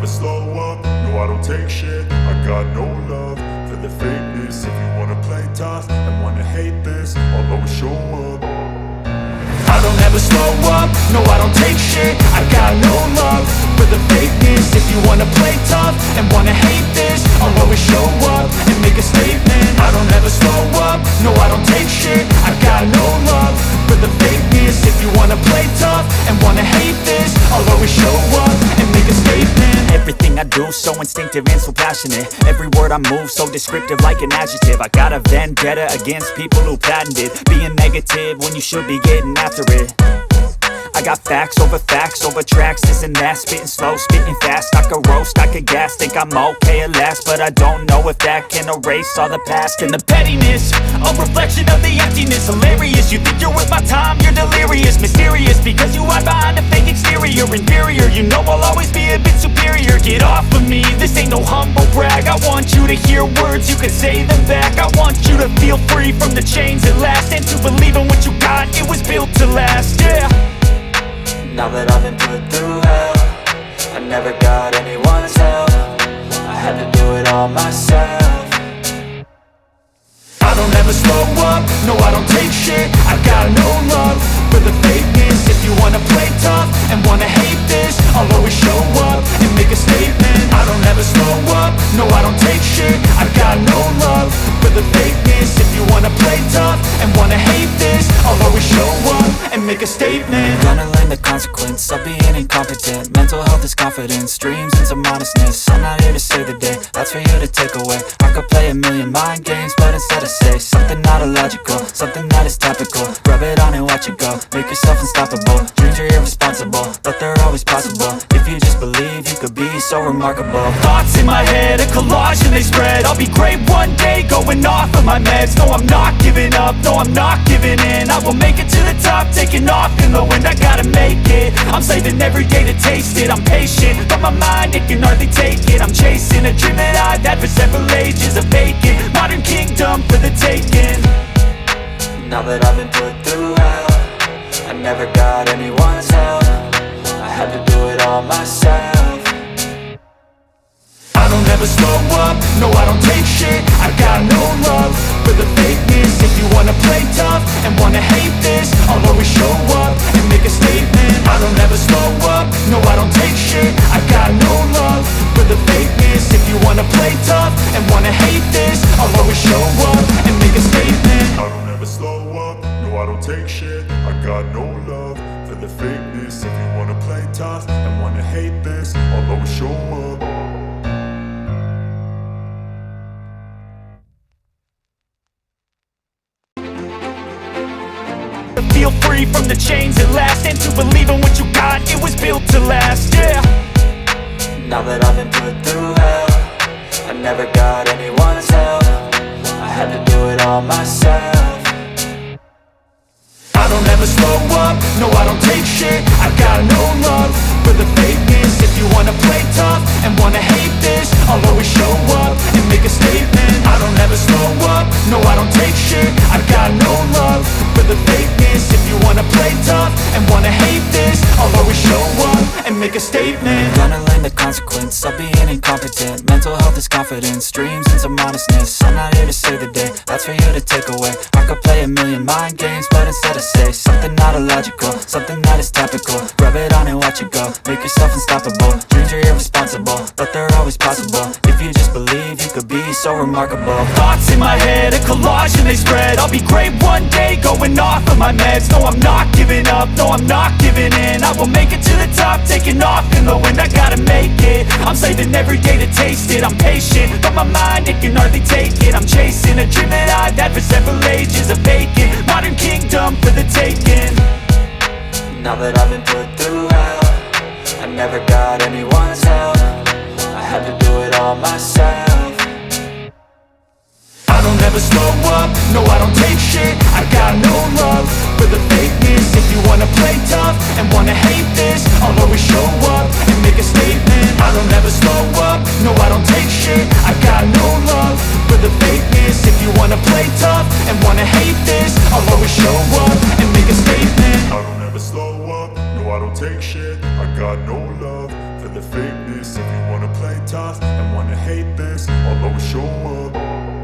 slow up, no I don't take shit. I got no love for the fakeness. If you wanna play tough and wanna hate this, I'll always show up. I don't ever slow up, no I don't take shit. I got no love for the fakeness. If you wanna play tough and wanna hate this, I'll always show up and make a statement. I don't ever slow up, no I don't take shit. I got no love for the fakeness. If you wanna play tough and wanna hate this, I'll always show up and make a statement. Everything I do so instinctive and so passionate. Every word I move so descriptive like an adjective. I got a vendetta against people who patented being negative when you should be getting after it. I got facts over tracks, this and that. Spitting slow, spitting fast, I could roast, I could gas. Think I'm okay at last, but I don't know if that can erase all the past. And the pettiness, a reflection of the emptiness. Hilarious, you think you're worth my time, you're delirious. Mysterious, because you hide behind a fake exterior. Inferior, you know I'll always be a bit superior. Get off of me, this ain't no humble brag. I want you to hear words, you can say them back. I want you to feel free from the chains at last, and to believe in what you got, it was built to last, yeah. Now that I've been put through hell, I never got anyone's help. I had to do it all myself. I don't ever slow up, no I don't take shit. I got no love for the fakeness. If you wanna play tough and wanna hate this, I'll always show up and make a statement. I don't ever slow up, no I don't take shit. I got no love for the fakeness. If you wanna play tough and wanna hate this, I'll always show up and make a statement. Gonna learn the consequence of being incompetent. Mental health is confidence, dreams and some honestness. I'm not here to save the day, that's for you to take away. I could play a million mind games, but instead I say something not illogical, something that is topical. Rub it on and watch it go, make yourself unstoppable. Dreams are irresponsible, but they're always possible. If you just believe, you could be so remarkable. Thoughts in my head, a collage and they spread. I'll be great one day, going off of my meds. No, I'm not giving up, no, I'm not giving in. I will make it to the top, taking off in the wind. I gotta make it, I'm saving every day to taste it. I'm patient, but my mind, it can hardly take it. I'm chasing a dream that I've had for several ages. A vacant, modern kingdom for the taking. Now that I've been put through hell, I never got anyone's help. I had to do it all myself. I don't ever slow up, no I don't take shit. I got no love for the fakeness. If you wanna play tough and wanna hate this, I'll always show up and make a statement. I don't ever slow up, no I don't take shit. I got no love for the fakeness. If you wanna play tough and wanna hate this, I'll always show up and make a statement. I don't ever slow up, no I don't take shit. I got no love for the fakeness. If you wanna play tough and wanna hate this, I'll always show up. Feel free from the chains at last, and to believe in what you got, it was built to last, yeah. Now that I've been put through hell, I never got anyone's help. I had to do it all myself. I don't ever slow up, no I don't take shit. I got no love for the fakeness. If you wanna play tough and wanna hate this, I'll always show up and make a statement. I don't ever slow up, no I don't take shit. I got no love for the fakeness. If you wanna play tough and wanna hate this, I'll always show up and make a statement. Gonna learn the consequence of being incompetent. Mental health is confidence, dreams and some honestness. I'm not here to save the day, that's for you to take away. I could play a million mind games, but instead I say something not illogical, something that is topical. Rub it on and watch it go, make yourself unstoppable. Dreams are irresponsible, but they're always possible. If you just believe, you could be so remarkable. Thoughts in my head, a collage and they spread. I'll be great one day, going off of my meds. No, I'm not giving up, no, I'm not giving in. I will make it to the top, taking off in the wind. I gotta make it, I'm saving every day to taste it. I'm patient, but my mind, it can hardly take it. I'm chasing a dream that I've had for several ages. A vacant, modern kingdom for the taking. Now that I've been put through hell, I never got anyone's help. I had to do it all myself. I don't ever slow up, no I don't take shit. I got no love for the fakeness. If you wanna play tough and wanna hate this, I'll always show up and make a statement. I don't ever slow up, no I don't take shit. I got no love for the fakeness. If you wanna play tough and wanna hate this, I'll always show up and make a statement. I don't ever slow up, no I don't take shit. I got no love for the fakeness. If you wanna play tough and wanna hate this, I'll always show up.